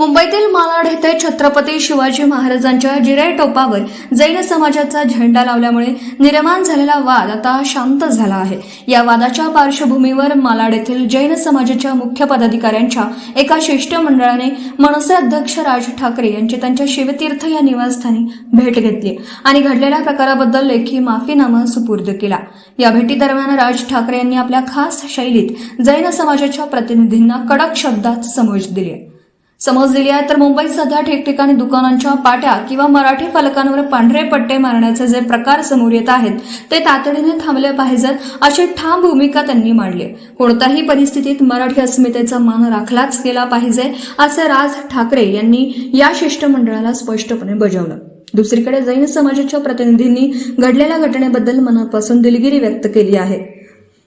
मुंबईतील मालाड येथे छत्रपती शिवाजी महाराजांच्या जिराई टोपावर जैन समाजाचा झेंडा लावल्यामुळे निर्माण झालेला वाद आता शांत झाला आहे. या वादाच्या पार्श्वभूमीवर मालाड येथील जैन समाजाच्या मुख्य पदाधिकाऱ्यांच्या एका शिष्टमंडळाने मनसे अध्यक्ष राज ठाकरे यांची त्यांच्या शिवतीर्थ या निवासस्थानी भेट घेतली आणि घडलेल्या प्रकाराबद्दल लेखी माफीनामा सुपूर्द केला. या भेटीदरम्यान राज ठाकरे यांनी आपल्या खास शैलीत जैन समाजाच्या प्रतिनिधींना कडक शब्दात समज दिली आहे. तर मुंबईत सध्या ठिकठिकाणी दुकानांच्या पाट्या किंवा मराठी फलकांवर पांढरे पट्टे मारण्याचे जे प्रकार समोर येत आहेत ते तातडीने थांबले पाहिजेत अशी ठाम भूमिका त्यांनी मांडली. कोणत्याही परिस्थितीत मराठी अस्मितेचा मान राखलाच गेला पाहिजे असे राज ठाकरे यांनी या शिष्टमंडळाला स्पष्टपणे बजावलं. दुसरीकडे जैन समाजाच्या प्रतिनिधींनी घडलेल्या घटनेबद्दल मनापासून दिलगिरी व्यक्त केली आहे.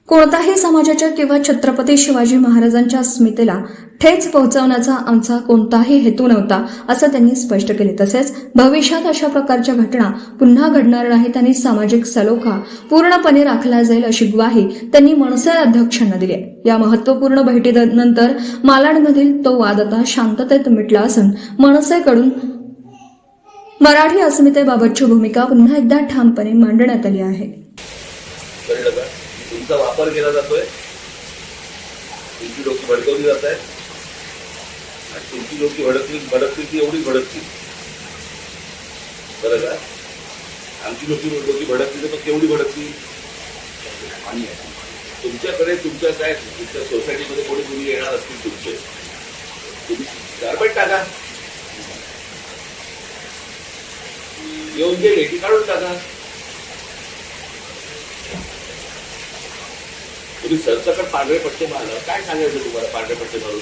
कोणत्याही समाजाच्या किंवा छत्रपती शिवाजी महाराजांच्या अस्मितेला ठेच पोहोचवण्याचा आमचा कोणताही हेतू नव्हता असं त्यांनी स्पष्ट केले. तसेच भविष्यात अशा प्रकारच्या घटना पुन्हा घडणार नाहीत आणि सामाजिक सलोखा पूर्णपणे राखला जाईल अशी ग्वाही त्यांनी मनसे अध्यक्षांना दिली. या महत्वपूर्ण भेटीनंतर मालाडमधील तो वाद आता शांततेत मिटला असून मनसेकडून मराठी अस्मितेबाबतची भूमिका पुन्हा एकदा ठामपणे मांडण्यात आली आहे. तुमचा वापर केला जातोय, तुमची डोकी भडकवली जात आहेत आणि तुमची डोकी भडकतील ती एवढी भडकतील. बरं का? आमची डोकी भडकली तर केवढी भडकतील. आणि तुमच्याकडे तुमच्या सोसायटीमध्ये कोणी कोणी येणार असतील तुमचे, तुम्ही गारबेट टाका, येऊन जे रेटी काढून टाका. तुम्ही सरसकट पांढरे पट्टे मारला, काय सांगायचं तुम्हाला पांढरे पट्टे मारून?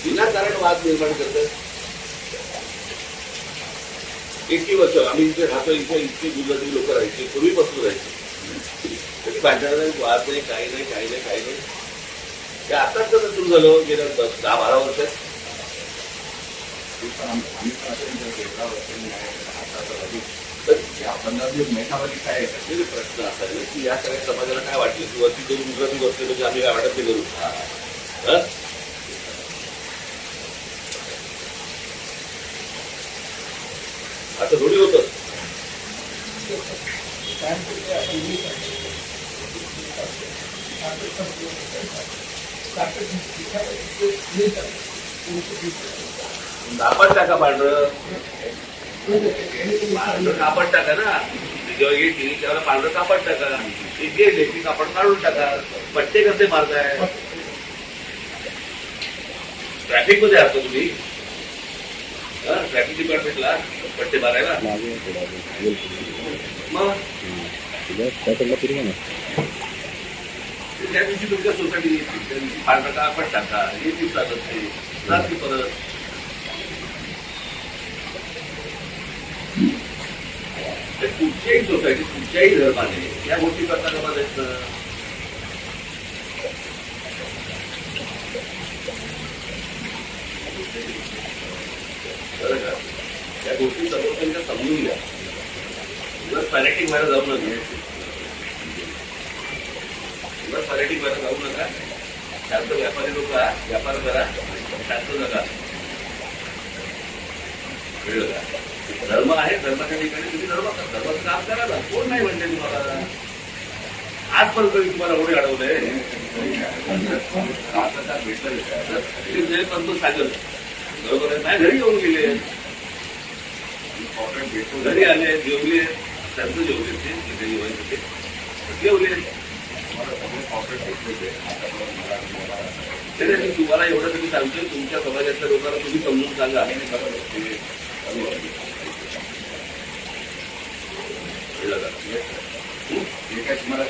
विनाकारण वाद निर्माण करतात. 80 वर्ष आम्ही इथे राहतो, इथे इतके गुजराती लोक राहायचे, पूर्वीपासून राहायचे, कधी भांडणार नाही, वाद नाही, काही नाही. ते आताच कसं सुरू झालं गेल्या 10-12 वर्षात. प्रश्न असा आहे की या सगळ्या समाजाला काय वाटलं की वरती दोन गुजराती बसले म्हणजे आम्ही काय वाटत ते करू. आता थोडी होतं. कापड टाका, पांढरं कापड टाका ना. जेव्हा येते त्यावेळेला पांढरं कापड टाका. गेले की कापड काढून टाका. पट्टे कसे मारताय? ट्रॅफिक मध्ये असतो तुम्ही, ट्रॅफिक डिपार्टमेंटला पट्टे मारायला. मग त्या दिवशी तुमच्या सोसायटी त्या दिवशी पांढरा कापड टाका. हे दिवसात असते रात्री परत. कुठच्याही सोसायटी कुठच्याही धर्माने या गोष्टी करता कामा द्यायचं. बरं का? या गोष्टी सर्वसाधारण समजून घ्या. उगाच पॅरेटिंग व्हायला जाऊ नका. पॅरेटिंग व्हायला जाऊ नका. शांत व्यापारी लोक व्यापार करा, शांत नका. कळलं का? धर्म आहे, धर्माच्या ठिकाणी तुम्ही धर्माचं काम करा ना. कोण नाही म्हणते तुम्हाला. आजपर्यंत तुम्हाला एवढे अडवलंय. भेटलं पण तो सांगत बरोबर आहे. नाही घरी येऊन गेले, घरी आले, जेवले, त्यांचं जेवले, ते जेवायचे ते जेवले. तुम्हाला एवढं तुम्ही सांगतोय, तुमच्या समाजातल्या लोकांना तुम्ही समजून सांगा. कळलं का? जे काय तुम्हाला